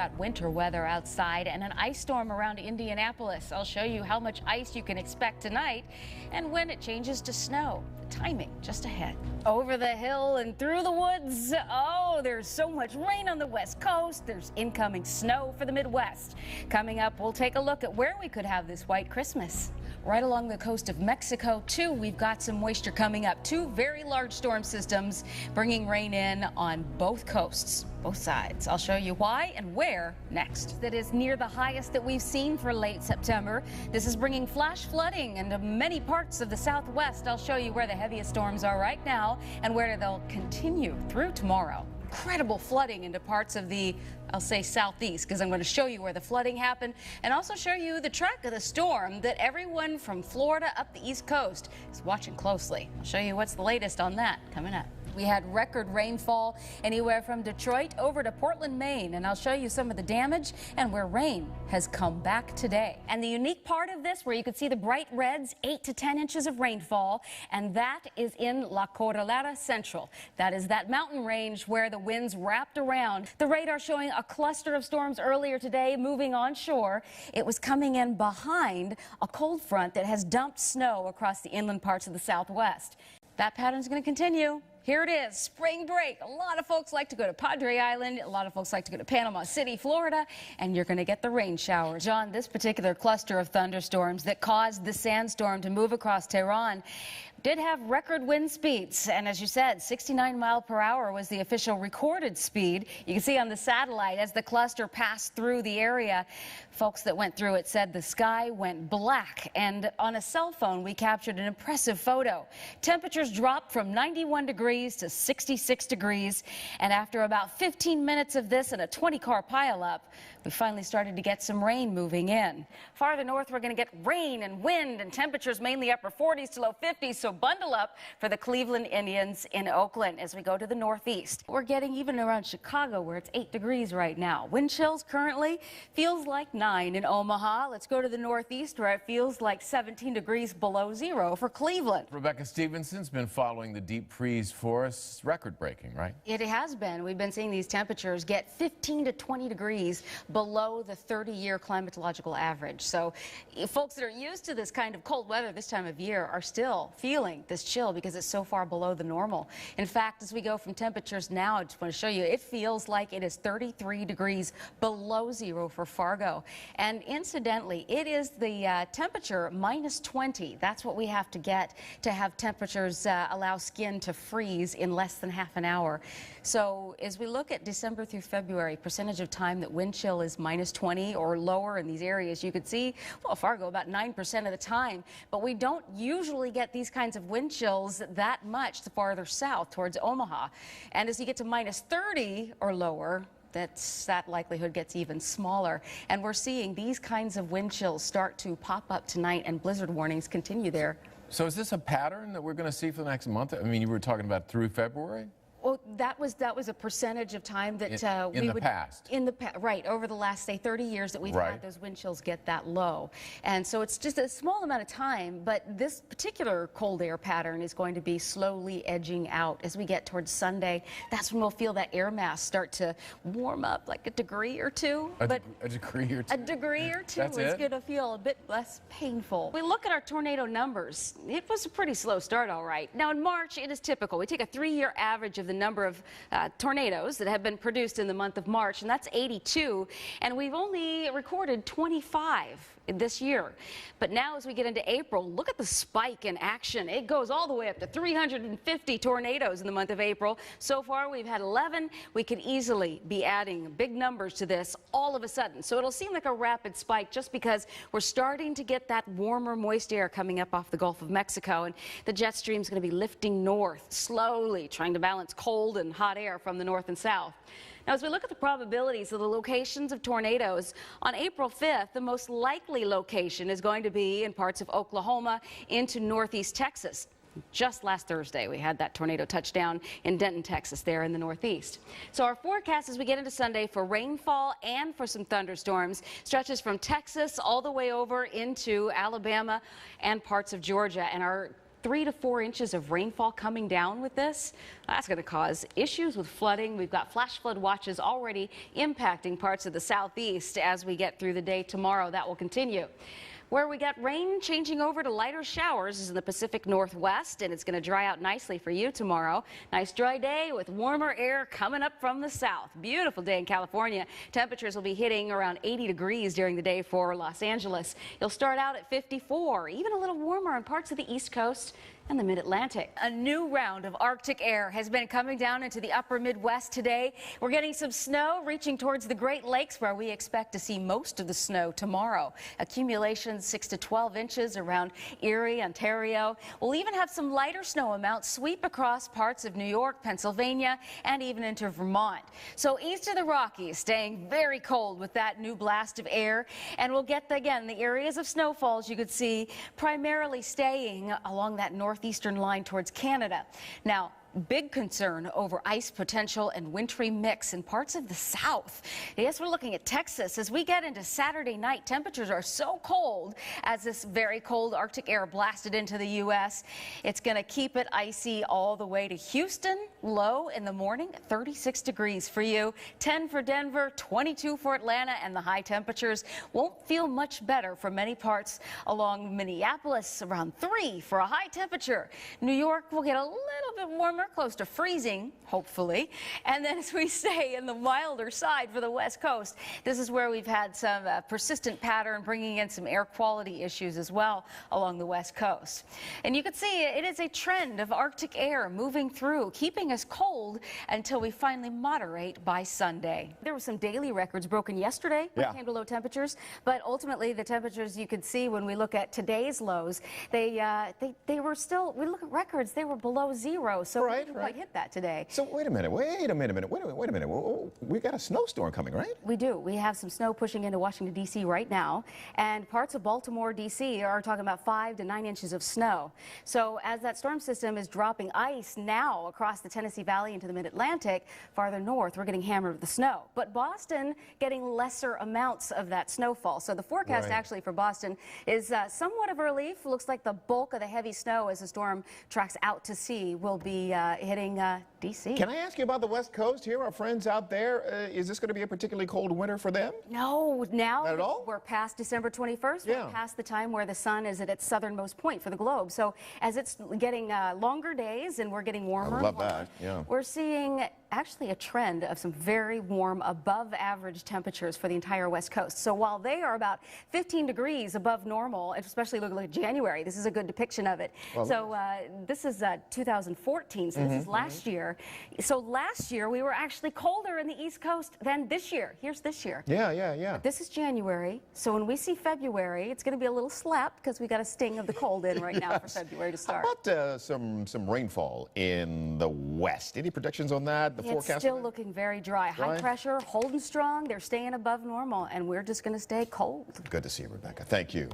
got winter weather outside and an ice storm around Indianapolis. I'll show you how much ice you can expect tonight and when it changes to snow. The timing just ahead. Over the hill and through the woods. Oh, there's so much rain on the West Coast. There's incoming snow for the Midwest. Coming up, we'll take a look at where we could have this white Christmas. Right along the coast of Mexico, too, we've got some moisture coming up. Two very large storm systems bringing rain in on both coasts, both sides. I'll show you why and where next. That is near the highest that we've seen for late September. This is bringing flash flooding into many parts of the Southwest. I'll show you where the heaviest storms are right now and where they'll continue through tomorrow. Incredible flooding into parts of the, I'll say, southeast, because I'm going to show you where the flooding happened and also show you the track of the storm that everyone from Florida up the East Coast is watching closely. I'll show you what's the latest on that coming up. We had record rainfall anywhere from Detroit over to Portland, Maine, and I'll show you some of the damage and where rain has come back today. And the unique part of this, where you can see the bright reds, 8 to 10 inches of rainfall, and that is in La Cordillera Central. That is that mountain range where the winds wrapped around. The radar showing a cluster of storms earlier today moving onshore. It was coming in behind a cold front that has dumped snow across the inland parts of the Southwest. That pattern is going to continue. Here it is, spring break. A lot of folks like to go to Padre Island. A lot of folks like to go to Panama City, Florida, and you're going to get the rain showers. John, this particular cluster of thunderstorms that caused the sandstorm to move across Tehran did have record wind speeds, and as you said, 69 miles per hour was the official recorded speed. You can see on the satellite as the cluster passed through the area. Folks that went through it said the sky went black, and on a cell phone we captured an impressive photo. Temperatures dropped from 91 degrees to 66 degrees, and after about 15 minutes of this and a 20-car pileup, we finally started to get some rain moving in. Farther north, we're going to get rain and wind and temperatures mainly upper 40s to low 50s, so bundle up for the Cleveland Indians in Oakland as we go to the northeast. We're getting even around Chicago where it's 8 degrees right now. Wind chills currently feels like 9 in Omaha. Let's go to the northeast where it feels like 17 degrees below zero for Cleveland. Rebecca Stevenson's been following the deep freeze for us. Record-breaking, right? It has been. We've been seeing these temperatures get 15 to 20 degrees below the 30-year climatological average. So folks that are used to this kind of cold weather this time of year are still feeling this chill because it's so far below the normal. In fact, as we go from temperatures now, I just want to show you, it feels like it is 33 degrees below zero for Fargo. And incidentally, it is the temperature minus 20. That's what we have to get to have temperatures allow skin to freeze in less than half an hour. So as we look at December through February, percentage of time that wind chill is minus 20 or lower in these areas, you could see, well, Fargo about 9% of the time. But we don't usually get these kinds of wind chills that much the farther south towards Omaha. And as you get to minus 30 or lower, that likelihood gets even smaller. And we're seeing these kinds of wind chills start to pop up tonight, and blizzard warnings continue there. So is this a pattern that we're going to see for the next month? I mean, you were talking about through February? Well, that was a percentage of time that right, over the last, say, 30 years that we've had those wind chills get that low. And so it's just a small amount of time, but this particular cold air pattern is going to be slowly edging out as we get towards Sunday. That's when we'll feel that air mass start to warm up like a degree or two. A degree or two? A degree or two. That's it's going to feel a bit less painful. We look at our tornado numbers. It was a pretty slow start, all right. Now, in March, it is typical. We take a 3-year average of the number of tornadoes that have been produced in the month of March, and that's 82, and we've only recorded 25 this year. But now as we get into April, look at the spike in action. It goes all the way up to 350 tornadoes in the month of April. So far we've had 11. We could easily be adding big numbers to this all of a sudden. So it'll seem like a rapid spike just because we're starting to get that warmer, moist air coming up off the Gulf of Mexico, and the jet stream is going to be lifting north slowly, trying to balance cold and hot air from the north and south. Now, as we look at the probabilities of the locations of tornadoes, on April 5th, the most likely location is going to be in parts of Oklahoma into northeast Texas. Just last Thursday, we had that tornado touchdown in Denton, Texas, there in the northeast. So our forecast as we get into Sunday for rainfall and for some thunderstorms stretches from Texas all the way over into Alabama and parts of Georgia. And our 3 to 4 inches of rainfall coming down with this. That's going to cause issues with flooding. We've got flash flood watches already impacting parts of the southeast as we get through the day tomorrow. That will continue. Where we get rain changing over to lighter showers is in the Pacific Northwest, and it's going to dry out nicely for you tomorrow. Nice dry day with warmer air coming up from the south. Beautiful day in California. Temperatures will be hitting around 80 degrees during the day for Los Angeles. You'll start out at 54, even a little warmer on parts of the East Coast and the mid-Atlantic. A new round of Arctic air has been coming down into the upper Midwest today. We're getting some snow reaching towards the Great Lakes, where we expect to see most of the snow tomorrow. Accumulations 6 to 12 inches around Erie, Ontario. We'll even have some lighter snow amounts sweep across parts of New York, Pennsylvania, and even into Vermont. So east of the Rockies, staying very cold with that new blast of air. And we'll get, again, the areas of snowfalls you could see primarily staying along that northeastern line towards Canada. Now, big concern over ice potential and wintry mix in parts of the south. Yes, we're looking at Texas. As we get into Saturday night, temperatures are so cold as this very cold Arctic air blasted into the U.S. It's going to keep it icy all the way to Houston. Low in the morning, 36 degrees for you, 10 for Denver, 22 for Atlanta, and the high temperatures won't feel much better for many parts along Minneapolis, around 3 for a high temperature. New York will get a little bit warmer, close to freezing, hopefully. And then as we stay in the milder side for the West Coast, this is where we've had some persistent pattern bringing in some air quality issues as well along the West Coast. And you can see it is a trend of Arctic air moving through, keeping us cold until we finally moderate by Sunday. There were some daily records broken yesterday when it came to low temperatures, but ultimately the temperatures you could see when we look at today's lows, they were still, we look at records, they were below zero. So we didn't quite hit that today. So wait a minute. We got a snowstorm coming, right? We do. We have some snow pushing into Washington, D.C. right now, and parts of Baltimore, D.C. are talking about 5 to 9 inches of snow. So as that storm system is dropping ice now across the Tennessee Valley into the mid-Atlantic, farther north, we're getting hammered with the snow. But Boston getting lesser amounts of that snowfall. So the forecast actually for Boston is somewhat of a relief. Looks like the bulk of the heavy snow as the storm tracks out to sea will be hitting D.C. Can I ask you about the West Coast here? Our friends out there, is this going to be a particularly cold winter for them? No, now not at all? We're past December 21st. We're past the time where the sun is at its southernmost point for the globe. So as it's getting longer days and we're getting warmer, I love that. Yeah. We're seeing actually a trend of some very warm, above average temperatures for the entire West Coast. So while they are about 15 degrees above normal, especially looking at January, this is a good depiction of it. Well, so this is 2014, so this is last year. So last year we were actually colder in the East Coast than this year. Here's this year. Yeah. But this is January, so when we see February, it's going to be a little slap because we got a sting of the cold in right now for February to start. How about some rainfall in the west? Any predictions on that? It's still looking very dry. High pressure, holding strong. They're staying above normal, and we're just going to stay cold. Good to see you, Rebecca. Thank you.